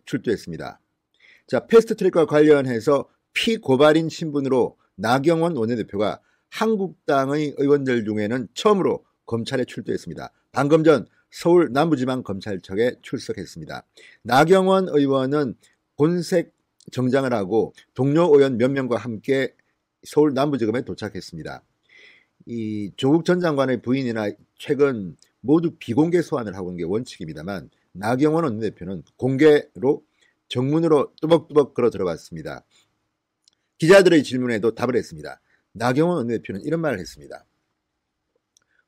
출두했습니다. 자, 패스트트랙과 관련해서 피고발인 신분으로 나경원 원내대표가 한국당의 의원들 중에는 처음으로 검찰에 출두했습니다. 방금 전 서울 남부지방검찰청에 출석했습니다. 나경원 의원은 본색 정장을 하고 동료 의원 몇 명과 함께 서울 남부지검에 도착했습니다. 이 조국 전 장관의 부인이나 최근 모두 비공개 소환을 하고 있는 게 원칙입니다만 나경원 원내대표는 공개로 정문으로 뚜벅뚜벅 걸어 들어갔습니다. 기자들의 질문에도 답을 했습니다. 나경원 원내대표는 이런 말을 했습니다.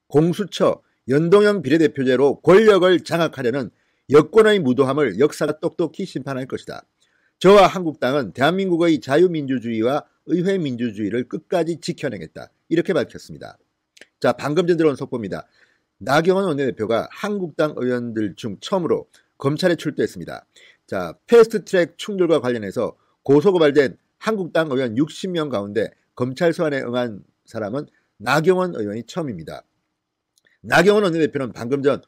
공수처 연동형 비례대표제로 권력을 장악하려는 여권의 무도함을 역사가 똑똑히 심판할 것이다. 저와 한국당은 대한민국의 자유민주주의와 의회민주주의를 끝까지 지켜내겠다. 이렇게 밝혔습니다. 자, 방금 전 들어온 속보입니다. 나경원 원내대표가 한국당 의원들 중 처음으로 검찰에 출두했습니다. 자, 패스트트랙 충돌과 관련해서 고소고발된 한국당 의원 60명 가운데 검찰 소환에 응한 사람은 나경원 의원이 처음입니다. 나경원 원내대표는 방금 전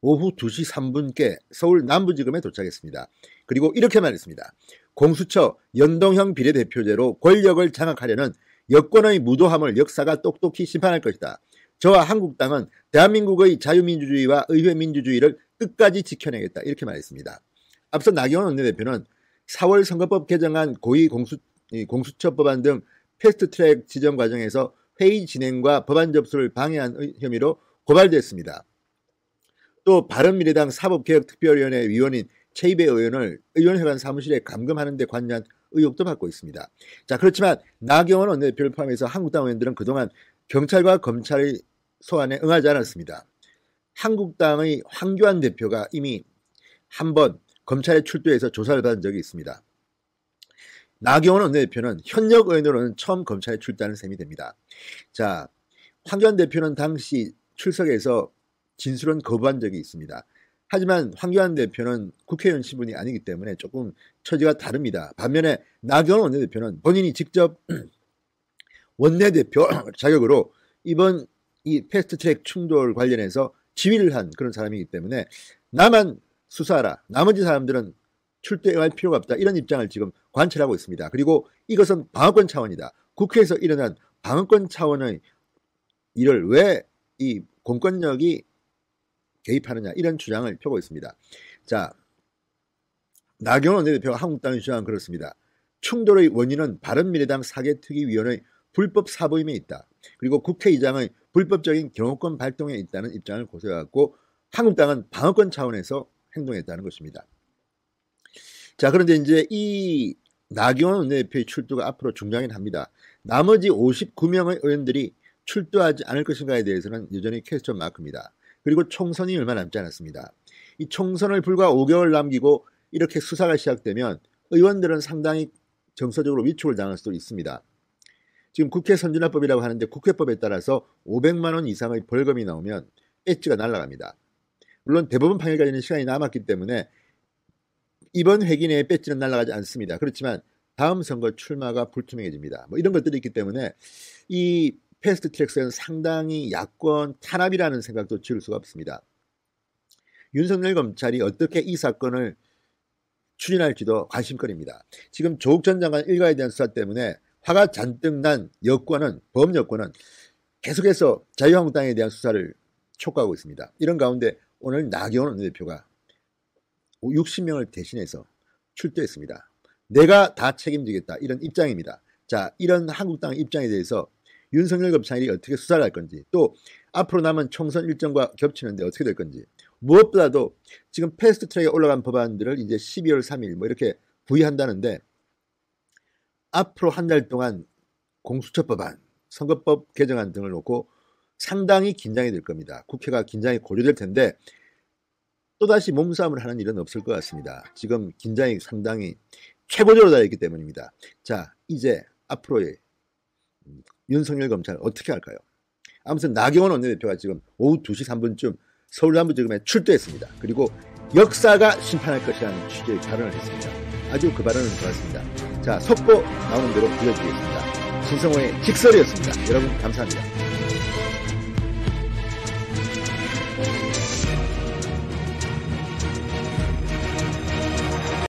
오후 2시 3분께 서울 남부지검에 도착했습니다. 그리고 이렇게 말했습니다. 공수처 연동형 비례대표제로 권력을 장악하려는 여권의 무도함을 역사가 똑똑히 심판할 것이다. 저와 한국당은 대한민국의 자유민주주의와 의회민주주의를 끝까지 지켜내겠다. 이렇게 말했습니다. 앞서 나경원 원내대표는 4월 선거법 개정안 고위 공수처 법안 등 패스트트랙 지정 과정에서 회의 진행과 법안 접수를 방해한 혐의로 고발됐습니다. 또 바른미래당 사법개혁특별위원회 위원인 최이배 의원을 의원회관 사무실에 감금하는 데 관여한 의혹도 받고 있습니다. 자, 그렇지만 나경원 원내대표를 포함해서 한국당 의원들은 그동안 경찰과 검찰의 소환에 응하지 않았습니다. 한국당의 황교안 대표가 이미 한번 검찰에 출두해서 조사를 받은 적이 있습니다. 나경원 원내대표는 현역 의원으로는 처음 검찰에 출두하는 셈이 됩니다. 자, 황교안 대표는 당시 출석해서 진술은 거부한 적이 있습니다. 하지만 황교안 대표는 국회의원 신분이 아니기 때문에 조금 처지가 다릅니다. 반면에 나경원 원내대표는 본인이 직접 원내대표 자격으로 이번 이 패스트트랙 충돌 관련해서 지휘를 한 그런 사람이기 때문에 나만 수사하라. 나머지 사람들은 출두할 필요가 없다. 이런 입장을 지금 관철하고 있습니다. 그리고 이것은 방어권 차원이다. 국회에서 일어난 방어권 차원의 일을 왜 이 공권력이 개입하느냐 이런 주장을 펴고 있습니다. 자, 나경원 원내대표가 한국당의 주장은 그렇습니다. 충돌의 원인은 바른미래당 사개특위위원회 불법 사보임에 있다. 그리고 국회의장의 불법적인 경호권 발동에 있다는 입장을 고수해왔고 한국당은 방어권 차원에서 행동했다는 것입니다. 자, 그런데 이제 이 나경원 원내대표의 출두가 앞으로 중요하긴 합니다. 나머지 59명의 의원들이 출두하지 않을 것인가에 대해서는 여전히 퀘스천 마크입니다. 그리고 총선이 얼마 남지 않았습니다. 이 총선을 불과 5개월 남기고 이렇게 수사가 시작되면 의원들은 상당히 정서적으로 위축을 당할 수도 있습니다. 지금 국회 선진화법이라고 하는데 국회법에 따라서 500만 원 이상의 벌금이 나오면 배지가 날아갑니다. 물론 대법원 판결까지는 시간이 남았기 때문에 이번 회기 내에 배지는 날아가지 않습니다. 그렇지만 다음 선거 출마가 불투명해집니다. 뭐 이런 것들이 있기 때문에 이 패스트트랙에는 상당히 야권 탄압이라는 생각도 지울 수가 없습니다. 윤석열 검찰이 어떻게 이 사건을 추진할지도 관심거리입니다. 지금 조국 전 장관 일가에 대한 수사 때문에 화가 잔뜩 난 여권은 범여권은 계속해서 자유한국당에 대한 수사를 촉구하고 있습니다. 이런 가운데 오늘 나경원 원내대표가 60명을 대신해서 출두했습니다. 내가 다 책임지겠다 이런 입장입니다. 자, 이런 한국당 입장에 대해서 윤석열 검찰이 어떻게 수사를 할 건지 또 앞으로 남은 총선 일정과 겹치는데 어떻게 될 건지 무엇보다도 지금 패스트트랙에 올라간 법안들을 이제 12월 3일 뭐 이렇게 부의한다는데 앞으로 한 달 동안 공수처 법안, 선거법 개정안 등을 놓고 상당히 긴장이 될 겁니다. 국회가 긴장이 고조될 텐데 또다시 몸싸움을 하는 일은 없을 것 같습니다. 지금 긴장이 상당히 최고조로 달했기 때문입니다. 자, 이제 앞으로의 윤석열 검찰 어떻게 할까요? 아무튼 나경원 원내대표가 지금 오후 2시 3분쯤 서울 남부지검에 출두했습니다. 그리고 역사가 심판할 것이라는 취지의 발언을 했습니다. 아주 그 발언은 좋았습니다. 자, 속보 나오는 대로 들려드리겠습니다. 신성호의 직설이었습니다. 여러분 감사합니다.